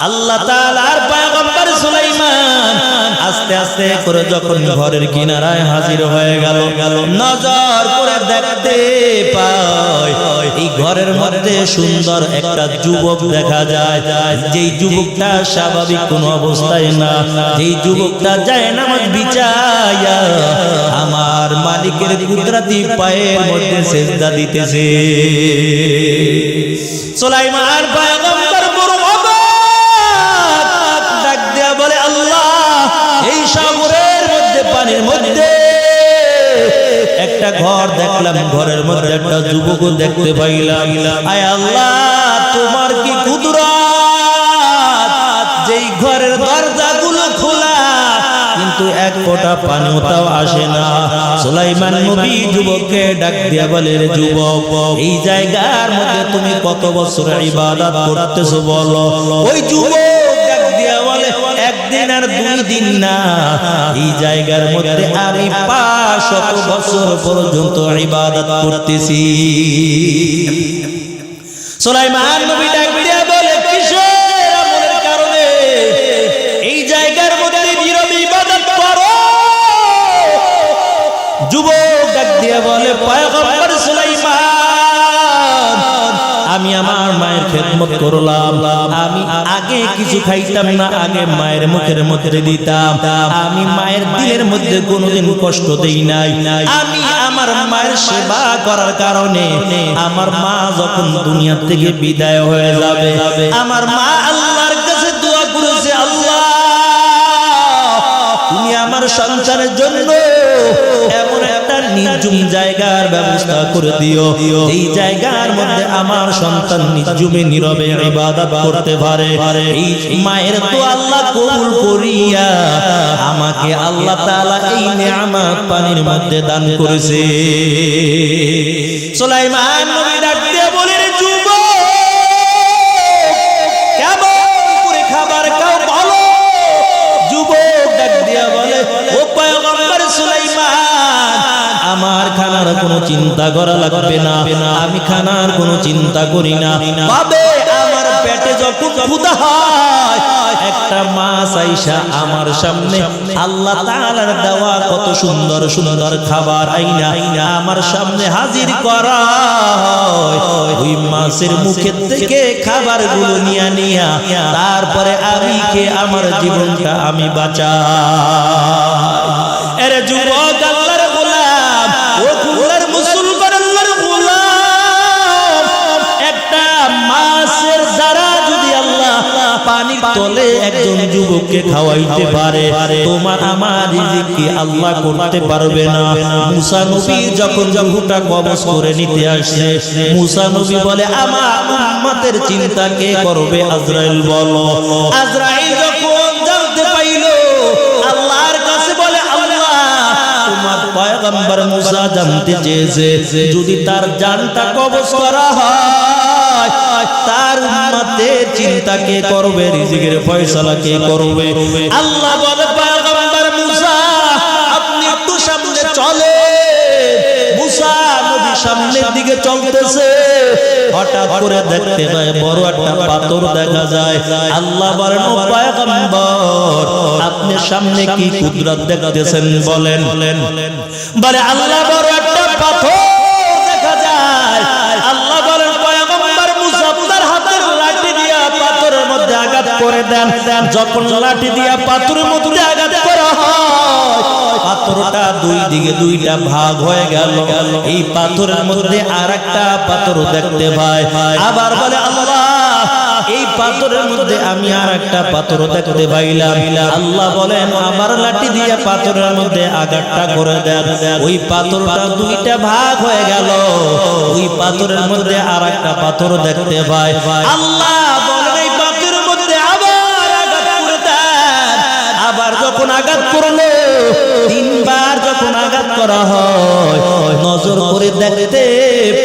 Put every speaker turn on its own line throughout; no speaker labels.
আল্লাহ তাআলার পয়গম্বর সুলাইমান আস্তে আস্তে করে যখন ঘরের কিনারায় হাজির হয়ে গেল, নজর করে দেখতে পায় এই ঘরের মধ্যে সুন্দর একটা যুবক দেখা যায়। যেই যুবকটা স্বাভাবিক কোনো অবস্থায় না, যেই যুবকটা যায় নামাজ বিছায়া আমার মালিকের কুদরতি পায়ের মধ্যে সিজদা দিতেছে। সুলাইমান পয়গম্বর বড় অবাক, ডাক দিয়া বলে আল্লাহ, এই সাগরের মধ্যে পানির মধ্যে একটা ঘর দেখলাম, ঘরের মধ্যে একটা যুবক দেখতে পাইলাম। আয় আল্লাহ, তোমার কি কুদরত, যেই ঘরের দরজাগুলো খোলা কিন্তু এক ফোঁটা পানিও আসে না। সুলাইমান নবী যুবককে ডাক দিয়া বলে, রে যুবক, এই জায়গার মধ্যে তুমি কত বছর ইবাদত করতেছো বলো? ওই যুবক ডাক দিয়া বলে, একদিন আর 2 দিন না, এই জায়গার মধ্যে আমি 500 বছর পর্যন্ত ইবাদত করতেছি। সুলাইমান নবী ডাক দিয়া বলে, কিসের আমলের কারণে এই জায়গার মধ্যে নীরবে ইবাদত করো? যুবক ডাক দিয়া বলে, পয়গম্বর সুলাইমান, আমি আমার মায়ের খেদমত করলাম। আমি আগে কিছু খাইতাম না, আগে মায়ের মুখের মধ্যে দিতাম। আমি মায়ের দিলের মধ্যে কোনোদিন কষ্ট দেই নাই। আমি আমার মায়ের সেবা করার কারণে আমার মা যখন দুনিয়া থেকে বিদায় হয়ে যাবে, আমার মা আল্লাহর কাছে দোয়া করেছে, আল্লাহ তুমি আমার সন্তানের জন্য এমন একটা নির্জুম জায়গার ব্যবস্থা করে দিও, এই জায়গার মধ্যে আমার সন্তান নির্জুমে নীরবে ইবাদত করতে পারে। এই মায়ের দোয়া আল্লাহ কবুল করিয়া আমাকে আল্লাহ তাআলা এই নিয়ামত পানির মধ্যে দান করেছে। সুলাইমান নবী ডাক দিয়ে বলে, রে যুবক, কেমন করে খাবার খাও বলো? যুবক ডাক দিয়া বলে, ও পয়গম্বর সুলাইমান, আমার খানার কোনো চিন্তা করা লাগবে না, আমি খানার কোনো চিন্তা করি না। ভাবে আমার পেটে যখন ক্ষুধা হয়, একটা মাছ আইসা আমার সামনে আল্লাহ তাআলার দেওয়া কত সুন্দর সুন্দর খাবার আইনা আমার সামনে হাজির করা হয়। ওই মাছের মুখের থেকে খাবারগুলো নিয়া তারপরে আমি খেয়ে আমার জীবনটা আমি বাঁচাই। এরে যুবক, আল্লাহর গোলাম, ও আল্লাহর মুসলমান, আল্লাহর গোলাম, একটা মাছের যারা যদি আল্লাহ পানির তলে একজন যুবককে খাওয়াইতে পারে, তোমার আমার রিজিক কি আল্লাহ করতে পারবে না? মুসা নবী যখন রূহটা কবজ করে নিতে আসে, মুসা নবী বলে, আমার উম্মতের চিন্তা কে করবে? আজরাইল বলো। আজরাইল যখন জানতে পাইল, আল্লাহর কাছে বলে, আল্লাহ তোমার পয়গম্বর মুসা জানতে চেয়েছে যদি তার জানটা কবজ করা হয়, তার উম্মতের চিন্তা কে করবে? রিজিকের ফয়সালা কে করবে? আল্লাহ বলে, পয়গম্বর মুসা আপনি একটু সামনে চলে। মুসা নবী সামনের দিকে চলতেছে, হঠাৎ করে দেখতে পায় বড় একটা পাথর দেখা যায়। আল্লাহ বলেন, ও পয়গম্বর, আপনি সামনে কি কুদরত দেখতেছেন বলেন? বলে, আল্লাহ বড় একটা পাথর দেখা যায়। আল্লাহ বলেন, পয়গম্বর মুসা আপনার হাতের লাঠি দিয়া পাথরের মধ্যে আঘাত করে দেন। যখন লাঠি দিয়া পাথরের মধ্যে আঘাত করা হয়, পাথরটা 2 দিকে 2টা ভাগ হয়ে গেল। এই পাথরের মধ্যে আরেকটা পাথর দেখতে পায়। আবার বলে, আল্লাহ এই পাথরের মধ্যে আমি আরেকটা পাথর দেখতে পাইলাম। আল্লাহ বলেন, আমার লাঠি দিয়ে পাথরের মধ্যে আঘাতটা করে দেন। ওই পাথরটা 2টা ভাগ হয়ে গেল। ওই পাথরের মধ্যে আরেকটা পাথর দেখতে পায়। আল্লাহ বলেন, এই পাথরের মধ্যে আবার আঘাত করে দেন। আবার যখন আঘাত করলো, 3বার যখন আঘাত করা হয়, নজর করে দেখতে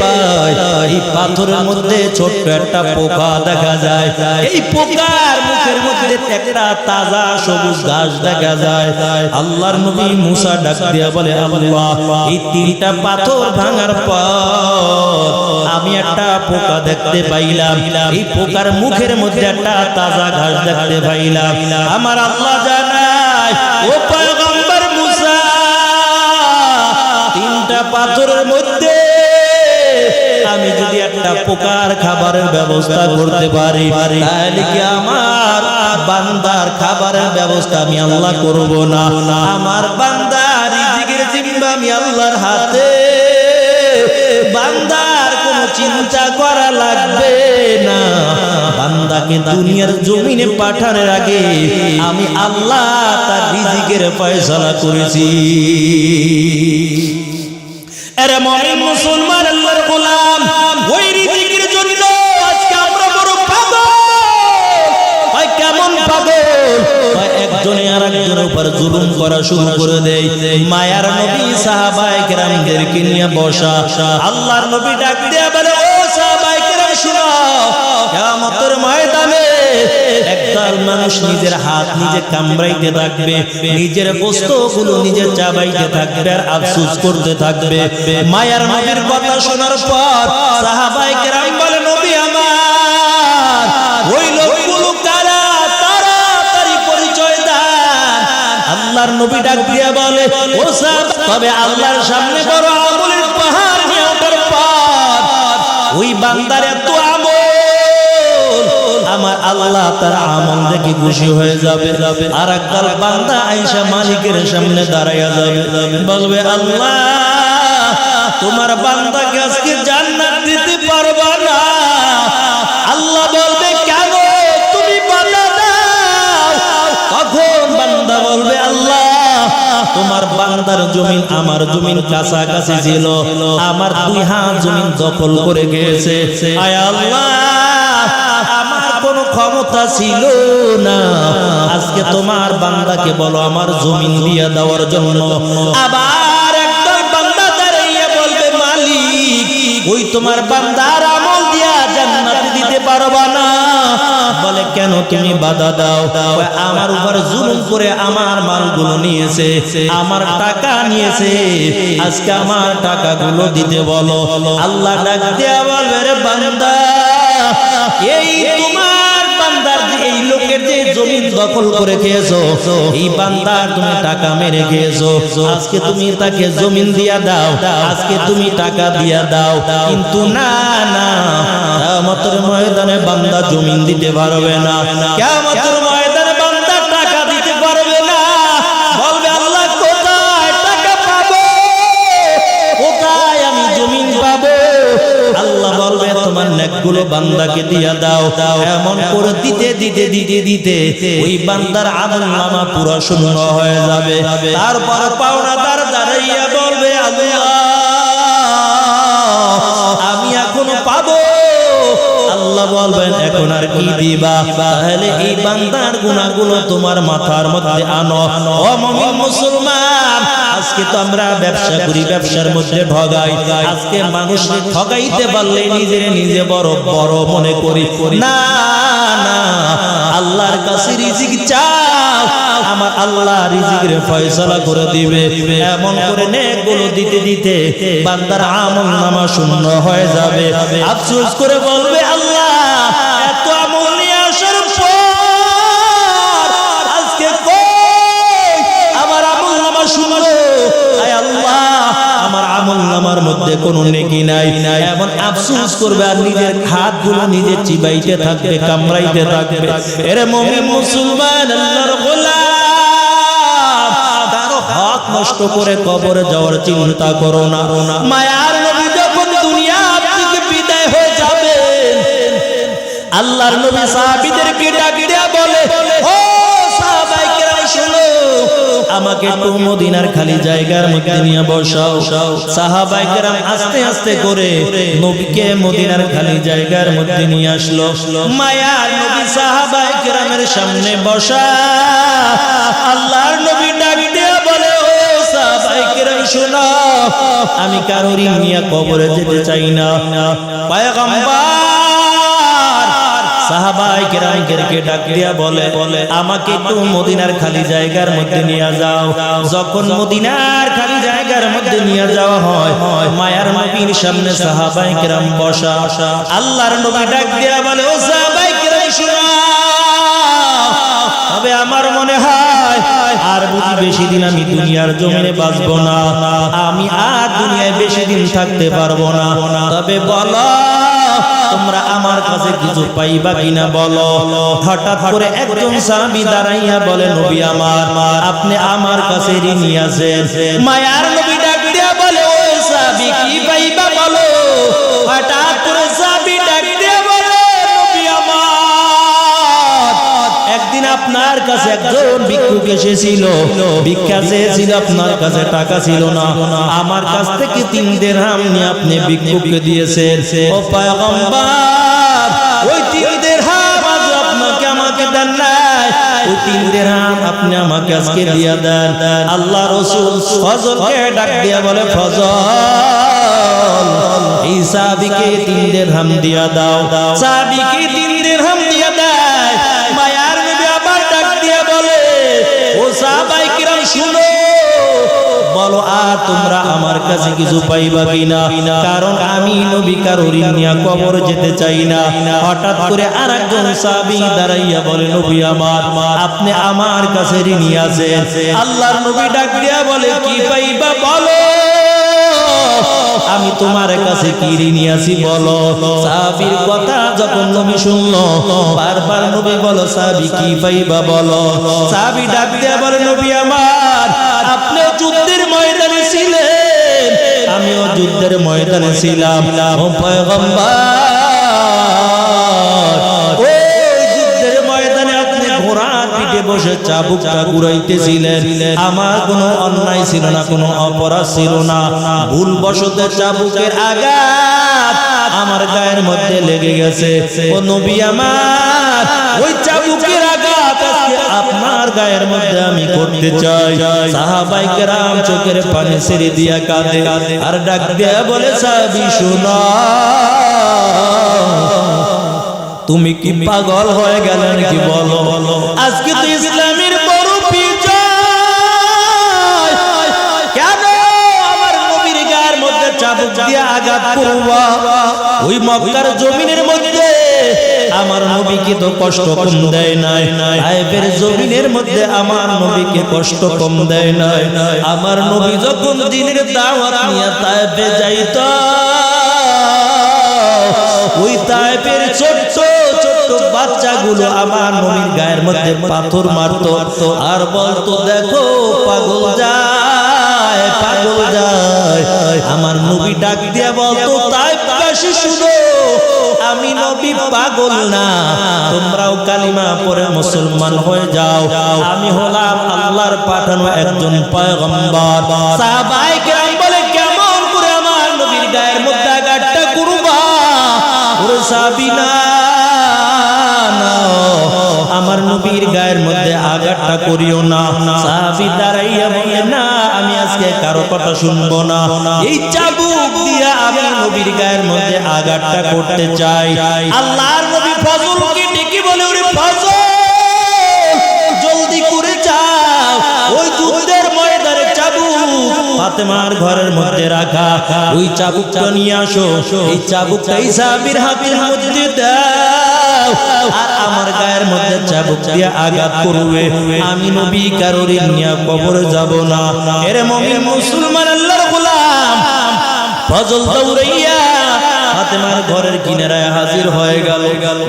পায় এই পাথরের মধ্যে ছোট্ট একটা পোকা দেখা যায়। এই পোকার মুখের মধ্যে একটা তাজা সবুজ ঘাস দেখা যায়। আল্লাহর নবী মুসা ডাক দিয়া বলে, আল্লাহ, এই তিনটা পাথর ভাঙার পর আমি একটা পোকা দেখতে পাইলাম। এই পোকার মুখের মধ্যে একটা তাজা ঘাস দেখতে পাইলাম। আমার আল্লাহ জানায়, ও পয়গম্বর মুসা, তিনটা পাথরের মধ্যে আমি যদি একটা পোকার খাবারের ব্যবস্থা করতে পারি, তাহলে কি আমার বান্দার খাবারের ব্যবস্থা আমি আল্লাহ করব না? আমার বান্দার রিজিকের জিম্মা আমি আল্লাহর হাতে। বান্দার কোনো চিন্তা করা লাগবে না। বান্দাকে দুনিয়ার জমিনে পাঠানোর আগে আমি আল্লাহ তার রিজিকের ফয়সালা করেছি। আরে মুমিন মুসলমান আল্লাহর গোলাম, ওই রিজিকের জন্য আজকে আমরা বড় পাগল। ভাই কেমন পাগল? একজনে আরেকজনের উপর জুলুম করা শুরু করে দেয়। মায়ার নবী সাহাবায়ে কেরামদেরকে নিয়ে বসা। আল্লাহর নবী ডাক দিয়ে বলে, ও সাহাবায়ে কেরাম শুনো, কিয়ামতের ময়দানে একদল মানুষ নিজের হাত নিজে কামড়াইতে থাকবে, নিজের গোশতগুলো নিজে চাবাইতে থাকবে আর আফসোস করতে থাকবে। মায়ার নবীর কথা শোনার পর সাহাবায়ে কেরাম বলে, নবী আমার, ওই লোকগুলো কারা? তাড়াতাড়ি পরিচয় দেন। আল্লাহর নবী ডাক দিয়ে বলে, ও সাহাবা, তবে আল্লাহর সামনে বড় আমলের পাহাড় নিয়ে ওঠার পর ওই বান্দার এত আমল, আমার আল্লাহ তার আমল দেখে খুশি হয়ে যাবে। আর একদল বান্দা আয়েশা মালিকের সামনে দাঁড়াইয়া যাবে, বলবে, আল্লাহ, তোমার বান্দাকে আজকে জান্নাত দিতে পারবা না। আল্লাহ বলবে, কেন? তুমি বাধা দাও। তখন বান্দা বলবে, আল্লাহ, তোমার বান্দার জমিন আমার জমিন কাছাকাছি ছিল, আমার 2 হাত জমিন দখল করে গিয়েছে। আয় আল্লাহ, আমার কোনো ক্ষমতা ছিল না, আজকে তোমার বান্দাকে বলো আমার জমিন দিয়ে দেওয়ার জন্য। আবার একদল বান্দা দাঁড়িয়ে বলবে, মালিক, ওই তোমার বান্দার আমল দিয়া জান্নাত দিতে পারবা না। বলে, কেন তুমি বাধা দাও? আমার উপর জুলুম করে আমার মালগুলো নিয়েছে, আমার টাকা নিয়েছে, আজকে আমার টাকাগুলো দিতে বলো। আল্লাহ ডাক দিয়া বলবে, রে বান্দা, এই তোমার বান্দার এই লোকের যে জমিন দখল করে খেয়েছো, এই বান্দার তুমি টাকা মেরে খেয়েছো, আজকে তুমি তাকে জমিন দিয়া দাও, আজকে তুমি টাকা দিয়া দাও। কিন্তু না না, কিয়ামতের ময়দানে বান্দা জমিন দিতে পারবে না। কিয়ামতের ময়দানে বান্দা টাকা দিতে পারবে না। বলবে, আল্লাহ, কোথায় টাকা পাবো? কোথায় আমি জমিন পাবো? আল্লাহ বলবে, তোমার নেকগুলো বান্দাকে দিয়া দাও। এমন করে দিতে দিতে দিতে দিতে ওই বান্দার আমলনামা পুরো শূন্য হয়ে যাবে। তারপর পাওনাদার দাঁড়াইয়া বলবে, আল্লাহ, আমি এখন পাবো। আল্লাহ বলবেন, এখন আর কি দিবা? তাহলে এই বান্দার গুনাহগুলো তোমার মাথার মধ্যে আনো। ও মুমিন মুসলমান, আজকে তো আমরা ব্যবসা করি, ব্যবসার মধ্যে ঠগাই। আজকে মানুষকে ঠগাইতে পারলে নিজে বড় বড় মনে করি। না না, আল্লাহর কাছে রিজিক চাও, আমার আল্লাহ রিজিকের ফয়সালা করে দিবে। এমন করে নেকগুলো দিতে দিতে বান্দার আমলনামা শূন্য হয়ে যাবে। আফসোস করে বলবে, আল্লাহ, এত আমল নিয়ে আসার পর আজকে কই আমার আমলনামা শূন্য? আয় আল্লাহ, আমার আমলনামার মধ্যে কোনো নেকি নাই। এমন আফসোস করবে আর নিজের হাতগুলো নিজে চিবাইতে থাকবে, কামড়াইতে থাকবে। এরে মুমিন মুসলমান, আল্লাহর গোলাম, কারো হক নষ্ট করে কবরে যাওয়ার চিন্তা করো না। মায়ার নবী যখন দুনিয়া থেকে বিদায় হয়ে যাবেন, আল্লাহর নবী সাহাবীদেরকে ডাক দিয়া বলে, ও সাহাবায়ে কেরাম শুনো, আমাকে একটু মদিনার খালি জায়গার মধ্যে নিয়ে বসাও। সাহাবায়ে কেরাম আস্তে আস্তে করে নবীকে মদিনার খালি জায়গার মধ্যে নিয়ে আসলো। মায়ার নবী সাহাবায়ে কেরামের সামনে বসা। আল্লাহর নবী ডাক দিয়া বলে, ও সাহাবায়ে কেরাম শোনো, আমি কারোর ঋণ নিয়ে কবরে যেতে চাই না। পয়গম্বর সাহাবায়ে কেরামকে ডাক দিয়া বলে, আমাকে একটু মদিনার খালি জায়গার মধ্যে নিয়ে যাও। যখন মদিনার খালি জায়গার মধ্যে নিয়ে যাওয়া হয়, মায়ার নবীর সামনে সাহাবায়ে কেরাম বসা। আল্লাহর নবী ডাক দিয়া বলে, ও সাহাবায়ে কেরাম শোনো, তবে আমার মনে হয় আর বুঝি বেশি দিন আমি দুনিয়ার জমিনে বাঁচবো না, আমি আর দুনিয়ায় বেশি দিন থাকতে পারবো না। তবে বলো তোমরা আমার কাছে কিছু পাইবা কিনা বলো। হঠাৎ করে একজন সাহাবী দাঁড়াইয়া বলে, নবী আমার, আপনি আমার কাছে ঋণী আছেন। মায়ার নবী ডাক দিয়া বলে, ও সাহাবী কি পাইবা বলো। হঠাৎ করে সাহাবী ডাক দিয়া বলে, নবী আমার, একদিন আপনার কাছে একজন ভিক্ষুক এসেছিল, ভিক্ষা চেয়েছিল, আপনার কাছে টাকা ছিল না, আমার কাছ থেকে 3 দিরহাম নিয়ে আপনি ভিক্ষুককে দিয়েছেন। ও পয়গম্বর, ওই 3 দিরহাম আজ আপনাকে আমাকে দেন নাই, ওই 3 দিরহাম আপনি আমাকে আজকে দিয়া দেন। আল্লাহ রাসূল ফজলকে ডাক দিয়া বলে, ফজল এই সাহাবীকে 3 দিরহাম দিয়া দাও। সাহাবীকে 3 দিরহাম দিয়া দেয়। মায়ার নবী আবার ডাক দিয়া বলে, ও সাহাবায়ে কিরাম শুনো, বলো আর তোমরা আমার কাছে কিছু পাইবা কিনা, কারণ আমি নবী কারোর ঋণ নিয়ে কবর যেতে চাই না। হঠাৎ করে আরেকজন সাহাবী দাঁড়াইয়া বলে, নবী আমার, আপনি আমার কাছে ঋণী আছেন। আল্লাহর নবী ডাক দিয়া বলে, কি পাইবা বলো, আমি তোমার কাছে কি ঋণী আছি বলো। সাহাবীর কথা যখন নবী শুনলো, বারবার নবী বলো, সাহাবী কি পাইবা বলো। সাহাবী ডাক দিয়া বলে, নবী আমার, আপনি যুদ্ধের ময়দানে ছিলেন, আমিও যুদ্ধের ময়দানে ছিলাম। ও পয়গম্বর, ওই যুদ্ধের ময়দানে আপনি ঘোড়ার পিঠে বসে চাবুকটা ঘুরাইতেছিলেন, আমার কোনো অন্যায় ছিল না, কোনো অপরাধ ছিল না, ভুলবশত চাবুকের আঘাত আমার গায়ের মধ্যে লেগে গেছে। ও নবী আমার, ওই চাবুকের আঘাত আজকে আপনার গায়ের মধ্যে আমি করতে চাই। সাহাবায়ে কেরাম চোখের পানি ছেড়ে দিয়া কাঁদে, আর ডাক দিয়া বলে, সাহাবী শোনো, তুমি কি পাগল হয়ে গেলে নাকি বলো। আজকে তো ইসলামের বড় বিজয়, কেন আমার নবীর গায়ের মধ্যে চাবুক দিয়ে আঘাত করবা। ওই মক্কার জমিনের মধ্যে আমার নবীকে তো কষ্ট কম দেয় নাই, তায়েফের জমিনের মধ্যে আমার নবীকে কষ্ট কম দেয় নাই। আমার নবী যখন দ্বীনের দাওয়াত নিয়ে তায়েফে যাইত, ওই তায়েফের ছোট্ট ছোট্ট বাচ্চাগুলো আমার নবীর গায়ের মধ্যে পাথর মারতো আর বলতো, দেখো পাগল যায়, পাগল যায়। আমার নবী ডাক দিয়া বলতো, তায়েফবাসী শুনো, আমি নবী পাগল না, তোমরাও কালিমা পড়ে মুসলমান হয়ে যাও, আমি হলাম আল্লাহর পাঠানো একজন পয়গম্বর। সাহাবায়ে কেরাম বলে, কেমন করে আমার নবীর গায়ের মধ্যে আঘাতটা করবা। ওরে সাহাবী না, আমার নবীর গায়ের মধ্যে আঘাতটা করিও না। সাহাবী দাঁড়াইয়া বলে, না, আমি আজকে কারো কথা শুনবো না, এই চাবুক দিয়া আমি নবীর গায়ের মধ্যে আঘাতটা করতে চাই। আল্লাহর নবী ফজলকে ডেকে বলে, ওরে ফজল, জলদি করে যাও, ওই যুদ্ধের ময়দানে চাবুক ফাতেমার ঘরের মধ্যে রাখা, ওই চাবুকটা নিয়ে আসো, এই চাবুকটা সাহাবীর হাতের মধ্যে দাও, আর আমার গায়ের মধ্যে চাবুক দিয়ে আঘাত করবে, আমি নবী কারোর ঋণ নিয়ে কবরে যাব না। এরে মুমিন মুসলমান আল্লাহর গোলাম ফজল দৌড়াইয়া ফাতেমার ঘরের কিনারায় হাজির হয়ে গেল।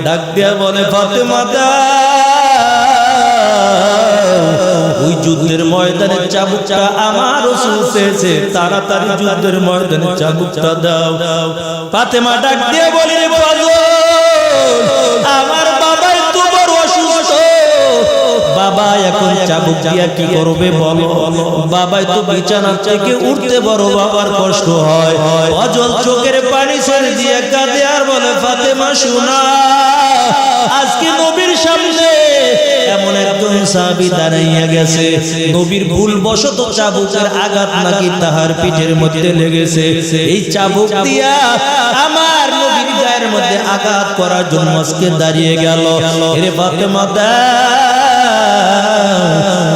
ডাক দিয়া বলে, ফাতেমা ওই যুদ্ধের ময়দানে চাবুকটা আমার রাসূল চেয়েছে, তাড়াতাড়ি যুদ্ধের ময়দানে চাবুকটা দাও। ফাতেমা ডাক দিয়ে বলে, রে ফজল, আমার বাবাই তো বড় অসুস্থ, বাবা এখন চাবুক দিয়া কি করবে বলো। বাবাই তো বিছানা থেকে উঠতে বড় বাবার কষ্ট হয়। ফজল চোখের পানি ছেড়ে দিয়ে কাঁদে আর বলে, ফাতেমা শোনা, আজকে নবীর সামনে এমন একজন সাহাবী দাঁড়াইয়া গেছে নবীর ভুলবশত চাবুকের আঘাত নাকি তাহার পিঠের মধ্যে লেগেছে এই চাবুক দিয়া আমার নবীর গায়ের মধ্যে আঘাত করার জন্য আজকে দাঁড়িয়ে গেল এরে ফাতেমা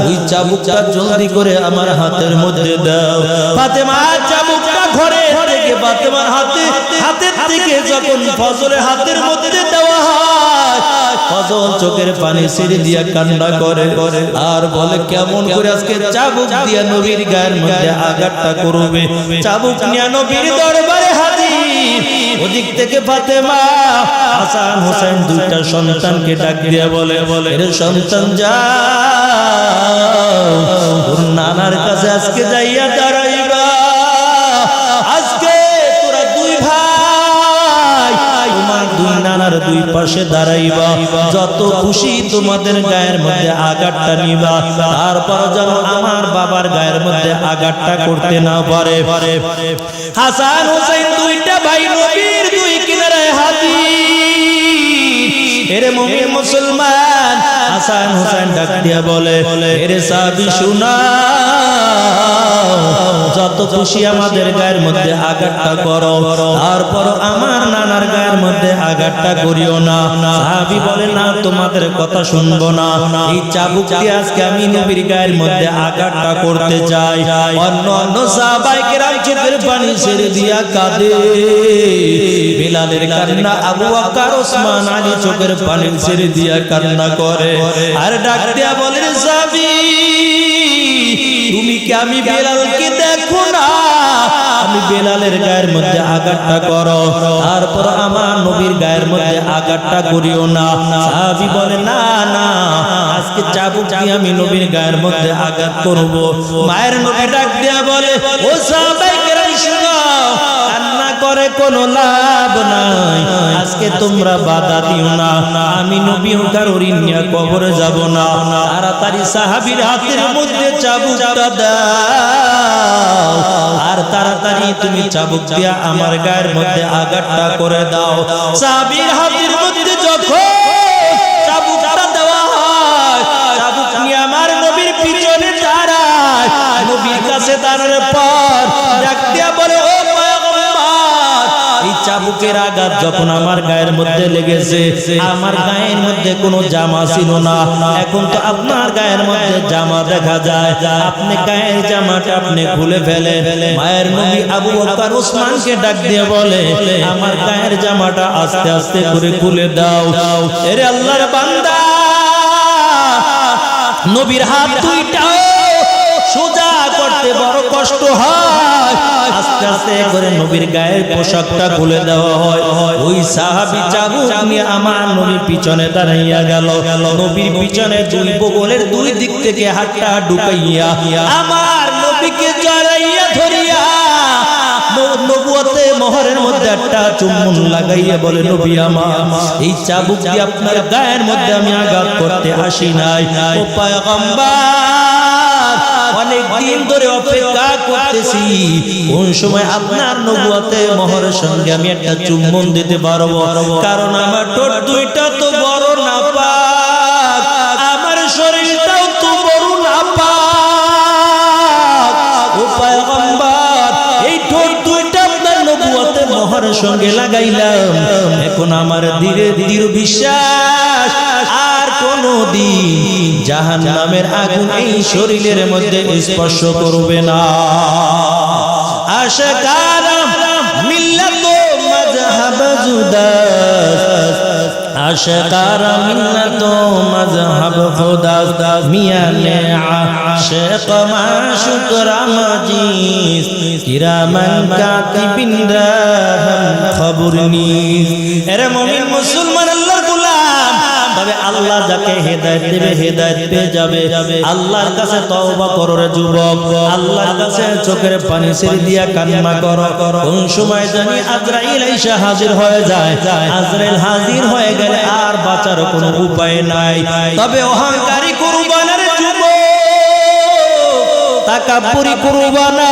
ওই চাবুকটা জলদি করে আমার হাতের মধ্যে দাও ফাতেমা চাবুকটা ঘরে থেকে ফাতেমার হাতের থেকে যখন ফজলের হাতের মধ্যে দেওয়া হয় ফজল চোখের পানি ছেড়ে দিয়া কান্না করে আর বলে কেমন করে আজকে চাবুক দিয়া নবীর গায়ের মধ্যে আঘাতটা করবে চাবুক নিয়ে নবীর দরবারে হাজির ওদিক থেকে ফাতেমা হাসান হোসেন দুইটা সন্তানকে ডাক দিয়া বলে এর সন্তান যাও ওর নানার কাছে আজকে যাইয়া দাঁড়াইবা আজকে তোরা দুই ভাই তোমার দুই নানার দুই পাশে দাঁড়াইবা যত খুশি তোমাদের গায়ের মধ্যে আঘাতটা নিবা তারপর যেন আমার বাবার গায়ের মধ্যে আঘাতটা করতে না পারে হাসান হোসেন দুইটা ভাই নবীর দুই কিনারায় হাজির এরে মুমিন মুসলমান হাসান হোসেন ডাক দিয়া বলে এরে সাহাবী শুনা যত খুশি আমাদের গায়ের মধ্যে আঘাতটা করো তারপর আমার নানার গায়ের মধ্যে আঘাতটা করিও না সাহাবী বলে না তোমাদের কথা শুনবো না এই চাবুক দিয়ে আজকে আমি নবীর গায়ের মধ্যে আঘাতটা করতে চাই অন্য সাহাবায়ে কেরাম চোখের পানি ছেড়ে দিয়া কাঁদে বিলালের কান্না আবু বকর ওসমান আলী চোখের পানি ছেড়ে দিয়া কান্না করে আর ডাক দিয়া বলে সাহাবী তুমি কি আমি বেলালকে দেখো না আমি বেলালের গায়ের মধ্যে আঘাতটা করো তারপর আমার নবীর গায়ের মধ্যে আঘাতটা করিও না সাহাবী বলে না না আজকে চাবুক দিয়ে আমি নবীর গায়ের মধ্যে আঘাত করব মায়ের নবী ডাক দিয়া বলে ও সাহাবায়ে কেরাম শুনো কান্না করে কোনো লাভ নাই আজকে তোমরা বাধা দিও না আমি নবী কারোর নিয়ে কবরে যাব না তাড়াতাড়ি সাহাবীর হাতের মধ্যে চাবুকটা দাও আর তাড়াতাড়ি তুমি চাবুক দিয়া আমার গায়ের মধ্যে আঘাতটা করে দাও সাহাবীর হাতের মধ্যে যখন চাবুকটা দেওয়া হয় চাবুক নিয়ে আমার নবীর পিছনে দাঁড়ায় নবীর কাছে দাঁড়ানোর পর ডাক দিয়া বলে ও এই চাবুকের আঘাত যখন আমার গায়ের মধ্যে লেগেছে আমার গায়ের মধ্যে কোনো জামা ছিল না এখন তো আপনার গায়ের মধ্যে জামা দেখা যায় আপনি গায়ের জামাটা আপনি খুলে ফেলে মায়ের নবী আবু বকর ওসমানকে ডাক দিয়ে বলে আমার গায়ের জামাটা আস্তে আস্তে করে খুলে দাও এরে আল্লাহর বান্দা নবীর হাত দুইটা সোজা করতে বড় কষ্ট হয় আস্তে আস্তে করে নবীর গায়ের পোশাকটা খুলে দেওয়া হয় ওই সাহাবী চাবুক নিয়ে আমার নবীর পিছনে দাঁড়াইয়া গেল নবীর পিছনে দুই বগলের দুই দিক থেকে হাতটা ঢুকাইয়া আমার নবীকে জড়াইয়া ধরিয়া নবুয়তে মোহরের মধ্যে একটা চুম্বন লাগাইয়া বলে নবী আমার এই চাবুক দিয়ে আপনার গায়ের মধ্যে আমি আঘাত করতে আসি নাই ও পয়গম্বর অনেক দিন ধরে অপেক্ষা করতেছি কোন সময় আপনার নবুয়তে মোহরের সঙ্গে আমি একটা চুম্বন দিতে পারবো কারণ আমার ঠোঁট দুইটা তো বড় নাপাক আমার শরীরটাও তো বড় নাপাক ও পয়গম্বর এই ঠোঁট দুইটা আপনার নবুয়তে মোহরের সঙ্গে লাগাইলাম এখন আমার ধীরে ধীরে বিশ্বাস আর কোনদিন জাহান্নামের আগুন এই শরীরের মধ্যে স্পর্শ করবে না আশকারা মিল্লাত মাযহাব জুদা আশকারা মিল্লাত মাযহাব খুদা মিয়ানে আশিক মাশুক রামাজিস কিরামান কাতিবিন রাহাম খবরনি এরে মুমিন মুসলমান আল্লাহর গোলাম তবে আল্লাহ যাকে হেদায়েত দেবে হেদায়েত পেয়ে যাবে আল্লাহর কাছে তওবা করো রে যুবক আল্লাহর কাছে চোখের পানি ছেড়ে দিয়া কান্না করো কোন সময় জানি আজরাইল এসে হাজির হয়ে যায় আজরাইল হাজির হয়ে গেলে আর বাঁচার কোনো উপায় নাই তবে অহংকারী করবা না রে যুবক তাকাব্বুরি করবা না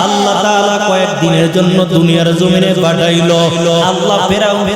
আল্লাহ তাআলা কয়েকদিনের জন্য দুনিয়ার জমিনে পাঠাইলো আল্লাহ ফেরাউনকে